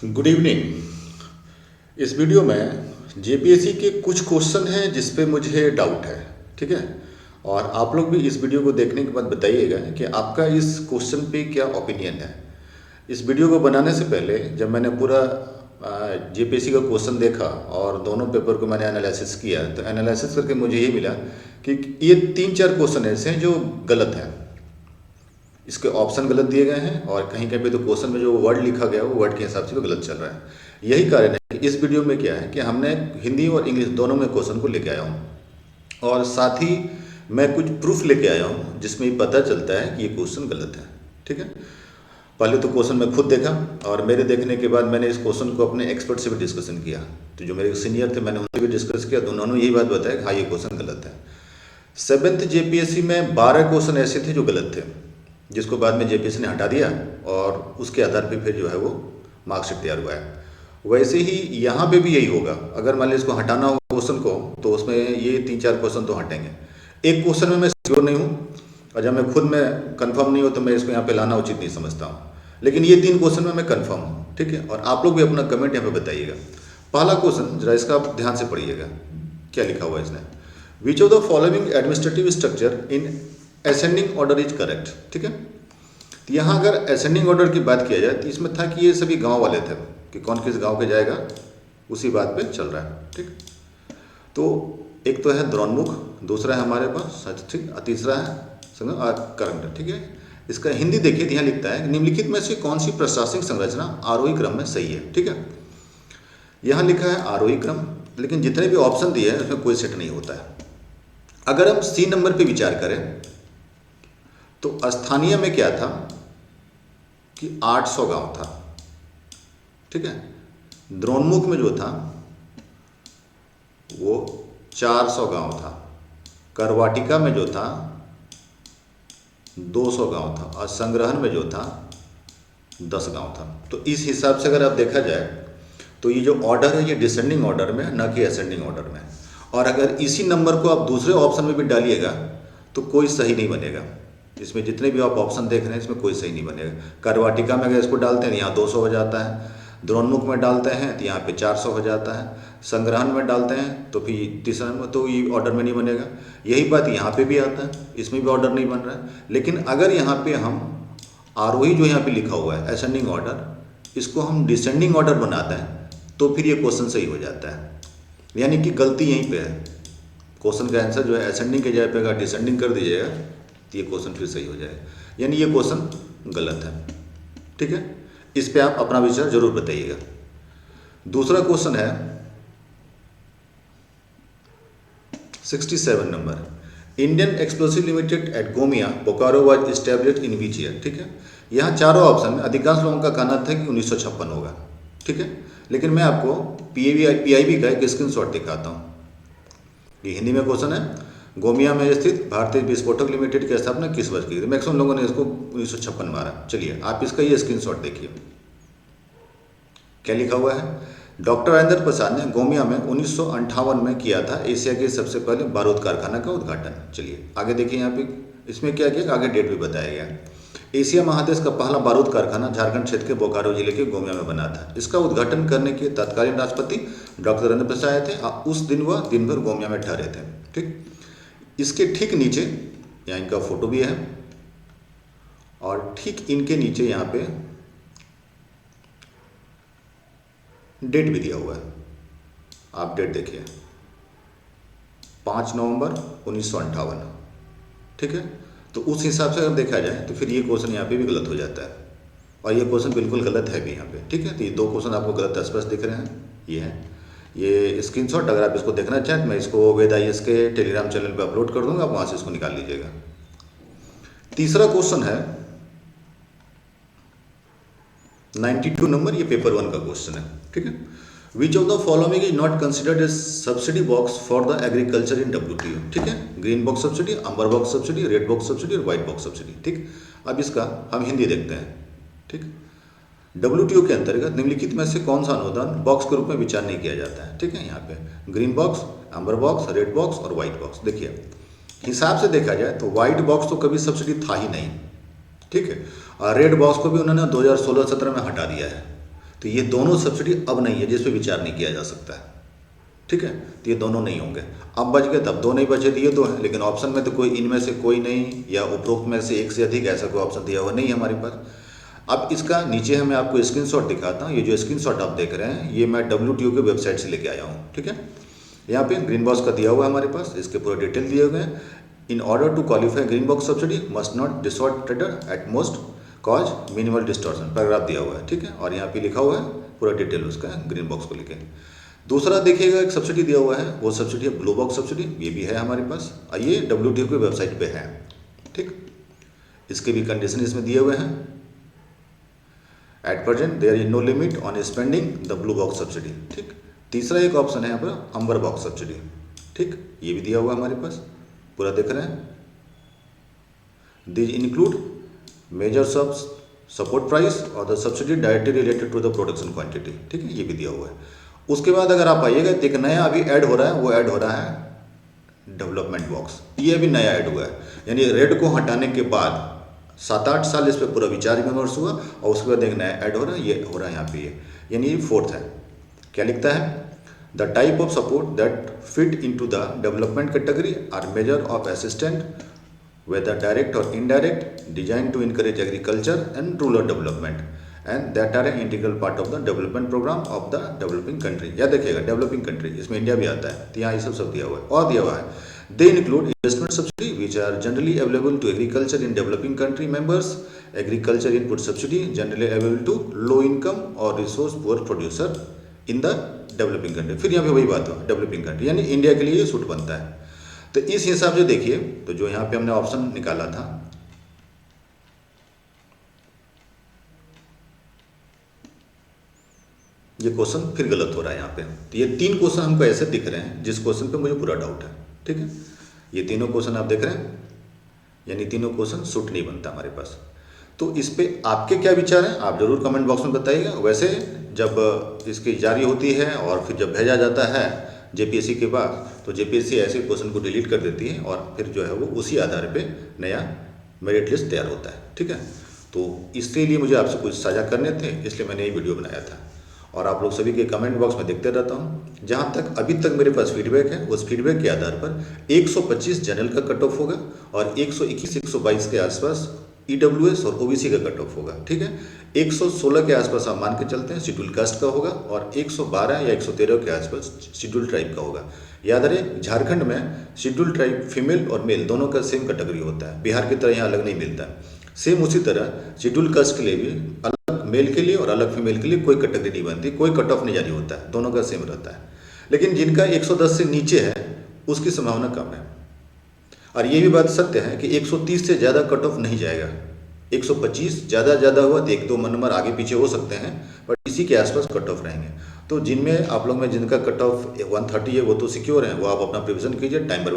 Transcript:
Good evening. इस video में JPSC के कुछ क्वेश्चन हैं जिस पे मुझे डाउट है। ठीक है, और आप लोग भी इस वीडियो को देखने के बाद बताइएगा कि आपका इस क्वेश्चन पे क्या ओपिनियन है। इस वीडियो को बनाने से पहले जब मैंने पूरा जेपीएससी का क्वेश्चन देखा और दोनों पेपर को मैंने एनालिसिस किया तो एनालिसिस करके मुझे ये मिला कि ये 3-4 क्वेश्चन ऐसे हैं जो गलत हैं। इसके ऑप्शन गलत दिए गए हैं और कहीं कहीं पे तो क्वेश्चन में जो वर्ड लिखा गया है वो वर्ड के हिसाब से भी गलत चल रहा है। यही कारण है कि इस वीडियो में क्या है कि हमने हिंदी और इंग्लिश दोनों में क्वेश्चन को लेके आया हूँ और साथ ही मैं कुछ प्रूफ लेके आया हूँ जिसमें ये पता चलता है कि ये क्वेश्चन गलत है। ठीक है, पहले तो क्वेश्चन मैं खुद देखा और मेरे देखने के बाद मैंने इस क्वेश्चन को अपने एक्सपर्ट से भी डिस्कशन किया। तो जो मेरे सीनियर थे मैंने उनसे भी डिस्कस किया, तो उन्होंने यही बात बताया कि हाँ ये क्वेश्चन गलत है। 7th जेपीएससी में 12 क्वेश्चन ऐसे थे जो गलत थे, जिसको बाद में जेपीएससी ने हटा दिया और उसके आधार पे फिर जो है वो मार्कशीट तैयार हुआ है। वैसे ही यहाँ पे भी यही होगा। अगर मान लीजिए इसको हटाना हो क्वेश्चन को तो उसमें ये 3-4 क्वेश्चन तो हटेंगे। एक क्वेश्चन में मैं श्योर नहीं हूँ और जब मैं खुद में कंफर्म नहीं हो तो मैं इसको यहाँ पे लाना उचित नहीं समझता हूँ, लेकिन ये 3 क्वेश्चन में मैं कंफर्म हूँ। ठीक है, और आप लोग भी अपना कमेंट यहाँ पे बताइएगा। पहला क्वेश्चन जरा इसका आप ध्यान से पढ़िएगा, क्या लिखा हुआ है इसने। विच of the following administrative structure in ascending order is correct. ठीक है, तो यहाँ अगर असेंडिंग ऑर्डर की बात किया जाए तो इसमें था कि ये सभी गांव वाले थे कि कौन किस गांव के जाएगा उसी बात पे चल रहा है। ठीक, तो एक तो है द्रोणमुख, दूसरा है हमारे पास सच, ठीक, तीसरा है करंट। ठीक है, इसका हिंदी देखिए, यहाँ लिखता है निम्नलिखित में से कौन सी प्रशासनिक संरचना आरोही क्रम में सही है। ठीक है, यहाँ लिखा है आरोही क्रम, लेकिन जितने भी ऑप्शन दिए हैं उसमें कोई सेट नहीं होता है। अगर हम सी नंबर पे विचार करें तो स्थानीय में क्या था कि 800 गांव था। ठीक है, द्रोणमुख में जो था वो 400 गांव था, करवाटिका में जो था 200 गांव था और संग्रहण में जो था 10 गांव था। तो इस हिसाब से अगर आप देखा जाए तो ये जो ऑर्डर है ये डिसेंडिंग ऑर्डर में न कि असेंडिंग ऑर्डर में। और अगर इसी नंबर को आप दूसरे ऑप्शन में भी डालिएगा तो कोई सही नहीं बनेगा। इसमें जितने भी आप ऑप्शन देख रहे हैं इसमें कोई सही नहीं बनेगा। करवाटिका में अगर इसको डालते हैं यहाँ 200 हो जाता है, द्रोणमुख में डालते हैं तो यहाँ पे 400 हो जाता है, संग्रहण में डालते हैं तो फिर तीसरा में तो ये ऑर्डर में नहीं बनेगा। यही बात यहाँ पे भी आता है, इसमें भी ऑर्डर नहीं बन रहा है। लेकिन अगर यहाँ पे हम आरोही जो यहाँ पे लिखा हुआ है असेंडिंग ऑर्डर, इसको हम डिसेंडिंग ऑर्डर बनाते हैं तो फिर ये क्वेश्चन सही हो जाता है। यानी कि गलती यहीं पे है। क्वेश्चन का आंसर जो है असेंडिंग के जगह पे अगर डिसेंडिंग कर दीजिएगा तो ये क्वेश्चन फिर सही हो जाएगा, यानी ये क्वेश्चन गलत है। ठीक है, इस पे आप अपना विचार जरूर बताइएगा। दूसरा क्वेश्चन है 67 number, Indian explosive limited at Gomia Bokaro was established in which year. ठीक है, यहाँ चारों ऑप्शन में अधिकांश लोगों का कहना था कि 1956 होगा। ठीक है, लेकिन मैं आपको पीआईबी का एक स्क्रीनशॉट दिखाता हूँ। ये हिंदी में क्वेश्चन है, गोमिया में स्थित भारतीय विस्फोटक लिमिटेड की स्थापना किस वर्ष की? मैक्सिमम लोगों ने इसको 1956 मारा। चलिए आप इसका ये स्क्रीनशॉट देखिए, क्या लिखा हुआ है। डॉक्टर राजेंद्र प्रसाद ने गोमिया में 1958 में किया था एशिया के सबसे पहले बारूद कारखाना का उद्घाटन। चलिए आगे देखिए, यहाँ पे इसमें क्या किया, आगे डेट भी बताया गया। एशिया महादेश का पहला बारूद कारखाना झारखंड क्षेत्र के बोकारो जिले के गोमिया में बना था। इसका उद्घाटन करने के तत्कालीन राष्ट्रपति डॉक्टर राजेंद्र प्रसाद आए थे। उस दिन वह दिन भर गोमिया में ठहरे थे। ठीक, इसके ठीक नीचे यहाँ इनका फोटो भी है और ठीक इनके नीचे यहाँ पे डेट भी दिया हुआ है। आप डेट देखिए, 5 नवंबर 1958। ठीक है, तो उस हिसाब से अगर देखा जाए तो फिर ये क्वेश्चन यहाँ पे भी गलत हो जाता है और ये क्वेश्चन बिल्कुल गलत है भी यहाँ पे। ठीक है, तो ये 2 क्वेश्चन आपको गलत स्पष्ट दिख रहे हैं। ये है ये स्क्रीनशॉट, अगर आप इसको देखना चाहें तो मैं इसको वेद IAS के टेलीग्राम चैनल पे अपलोड कर दूंगा, आप वहाँ से इसको निकाल लीजिएगा। तीसरा क्वेश्चन है 92 नंबर, ये पेपर 1 का क्वेश्चन है। ठीक है, which of the following is not considered as subsidy box for the agriculture in WTO। ठीक है, green box subsidy, amber box subsidy, red box subsidy और व्हाइट बॉक्स सब्सिडी। ठीक, अब इसका हम हिंदी देखते हैं। ठीक, WTO के अंतर्गत निम्नलिखित में से कौन सा अनुदान बॉक्स के रूप में विचार नहीं किया जाता है? ठीक है, यहाँ पे ग्रीन बॉक्स, अम्बर बॉक्स, रेड बॉक्स और व्हाइट बॉक्स। देखिए हिसाब से देखा जाए तो व्हाइट बॉक्स तो कभी सब्सिडी था ही नहीं। ठीक है, और रेड बॉक्स को भी उन्होंने 2016-17 में हटा दिया है। तो ये दोनों सब्सिडी अब नहीं है, जिस पे विचार नहीं किया जा सकता है। ठीक है, तो ये दोनों नहीं होंगे। अब बच गए, तब दो नहीं बचे तो ये दो हैं, लेकिन ऑप्शन में तो कोई इनमें से कोई नहीं, या उपरोक्त में से एक से अधिक ऐसा कोई ऑप्शन दिया हुआ नहीं है हमारे पास। अब इसका नीचे मैं आपको स्क्रीनशॉट दिखाता हूँ। ये जो स्क्रीनशॉट आप देख रहे हैं ये मैं WTO की वेबसाइट से लेके आया हूँ। ठीक है, यहाँ पे ग्रीन बॉक्स का दिया हुआ है हमारे पास, इसके पूरे डिटेल दिए हुए हैं। In order to qualify green box subsidy must not distort trader at most cause minimal distortion, paragraph दिया हुआ है। ठीक है, और यहाँ पे लिखा हुआ है पूरा डिटेल उसका ग्रीन बॉक्स को लेके। दूसरा देखिएगा एक सब्सिडी दिया हुआ है, वो सब्सिडी है ब्लू बॉक्स सब्सिडी, ये भी है हमारे पास, ये WTO की वेबसाइट पे है। ठीक, इसके भी कंडीशन इसमें दिए हुए हैं। At present there is no limit on spending the blue box subsidy. ठीक, तीसरा एक ऑप्शन है यहाँ पर अम्बर बॉक्स सब्सिडी। ठीक, ये भी दिया हुआ हमारे पास, पूरा देख रहे हैं। These include measures of support price और the subsidy directly related to the production quantity. ठीक है, ये भी दिया हुआ है। उसके बाद अगर आप आइएगा तो एक नया अभी ऐड हो रहा है, वो ऐड हो रहा है डेवलपमेंट बॉक्स। ये अभी नया ऐड हुआ है, यानी रेड को हटाने के बाद 7-8 साल इस पर पूरा विचार विमर्श हुआ और उसके बाद एक नया ऐड हो रहा है, ये हो रहा है यहाँ पे, ये यानी ये फोर्थ है। क्या लिखता है? The type of support that fit into the development category are measure of assistant whether direct or indirect, designed to encourage agriculture and rural development, and that are an integral part of the development program of the developing country। या देखिएगा developing country, इसमें India भी आता है, तो यहाँ ये सब दिया हुआ है। और दिया हुआ है they include investment subsidy which are generally available to agriculture in developing country members, agriculture input subsidy generally available to low income और resource poor producer in the developing country. फिर यहाँ पे वही बात हुआ, डेवलपिंग कंट्री यानी India के लिए ये सूट बनता है। तो इस हिसाब से देखिए, तो जो यहाँ पे हमने ऑप्शन निकाला था, ये क्वेश्चन फिर गलत हो रहा है यहाँ पे। तो ये 3 क्वेश्चन हमको ऐसे दिख रहे हैं जिस क्वेश्चन पे मुझे पूरा डाउट है। ठीक है, ये तीनों क्वेश्चन आप देख रहे हैं, यानी तीनों क्वेश्चन सूट नहीं बनता हमारे पास। तो इस पे आपके क्या विचार हैं, आप जरूर कमेंट बॉक्स में बताइएगा। वैसे जब इसकी जारी होती है और फिर जब भेजा जाता है JPSC के पास, तो JPSC ऐसे क्वेश्चन को डिलीट कर देती है और फिर जो है वो उसी आधार पे नया मेरिट लिस्ट तैयार होता है। ठीक है, तो इसके लिए मुझे आपसे कुछ साझा करने थे, इसलिए मैंने ये वीडियो बनाया था। और आप लोग सभी के कमेंट बॉक्स में देखते रहता हूँ। जहाँ तक अभी तक मेरे पास फीडबैक है, उस फीडबैक के आधार पर 125 जनरल का कट ऑफ होगा और 121-122 के आसपास EWS और OBC का कट ऑफ होगा। ठीक है, 116 के आसपास आप मान के चलते हैं शेड्यूल कास्ट का होगा और 112 या 113 के आसपास शेड्यूल ट्राइब का होगा। याद रहे, झारखंड में शेड्यूल ट्राइब फीमेल और मेल दोनों का सेम कैटेगरी होता है, बिहार की तरह यहाँ अलग नहीं मिलता है। सेम उसी तरह शेड्यूल कास्ट के लिए भी अलग मेल के लिए और अलग फीमेल के लिए कोई कैटेगरी नहीं बनती, कोई कट ऑफ नहीं जारी होता है, दोनों का सेम रहता है। लेकिन जिनका 110 से नीचे है उसकी संभावना कम है। और ये भी बात सत्य है कि 130 से ज़्यादा कट ऑफ नहीं जाएगा। 125 ज़्यादा हुआ तो 1-2 नंबर आगे पीछे हो सकते हैं, बट इसी के आसपास कट ऑफ रहेंगे। तो जिनमें आप लोग में जिनका कट ऑफ 130 है वो तो सिक्योर है, वो आप अपना प्रिविजन कीजिए, टाइम